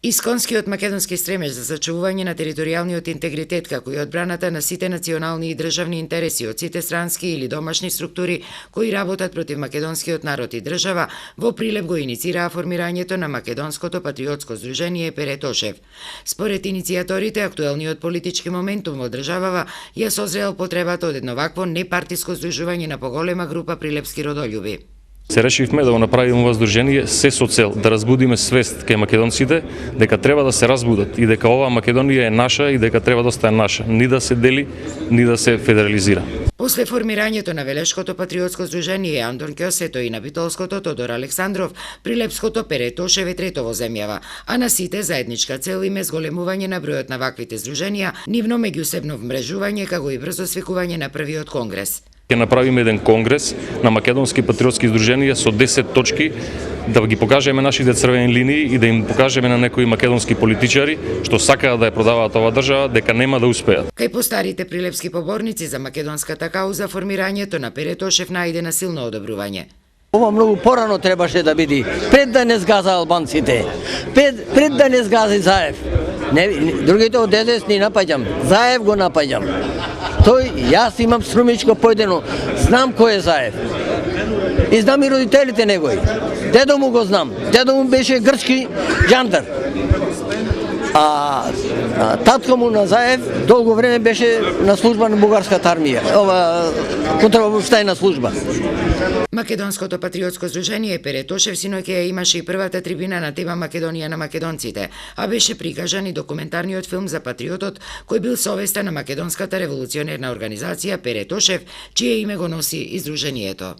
Исконскиот македонски стремеж за зачувување на територијалниот интегритет како и одбраната на сите национални и државни интереси од сите странски или домашни структури кои работат против македонскиот народ и држава, во Прилеп го иницираа формирањето на Македонското патриотско здружение Перетошев. Според иницијаторите, актуелниот политички моментум во државава ја созрел потребата од едно вакво непартиско здружување на поголема група прилепски родолјуби. Се решивме да го направиме ова здружение се со цел да разбудиме свест кај македонците дека треба да се разбудат и дека оваа Македонија е наша и дека треба да остане наша, ни да се дели, ни да се федерализира. После формирањето на Велешкото патриотско здружение Антон Ќосето и на Битолското Тодор Александров, Прилепското Перетошев е трето во земјава, а на сите заедничка цел им е зголемување на бројот на ваквите здруженија, нивно меѓусебно вмрежување како и брзо свикување на првиот конгрес. Ќе направиме еден конгрес на македонски патриотски здруженија со 10 точки, да ги покажеме нашите црвени линии и да им покажеме на некои македонски политичари што сакаат да ја продаваат оваа држава дека нема да успеат. Кај постарите прилепски поборници за македонската кауза, формирањето на Перетошев најде на силно одобрување. Ова многу порано требаше да биде, пред да не сгаза албанците, пред да не сгази Заев. Другите од ДДС не напаѓам, Заев го напаѓам. Јас имам струмичко појдено, знам кој е Заев. И знам и родителите негови. Дедо му го знам. Дедо му беше грчки џандар. А татко му на Заев долго време беше на служба на бугарската армија. Ова контраобуштајна служба. Македонското патриотско здружение Перетошев синоќа имаше и првата трибина на тема Македонија на македонците, а беше прикажан и документарниот филм за патриотот кој бил совеста на македонската револуционерна организација Перетошев, чие име го носи и здружението.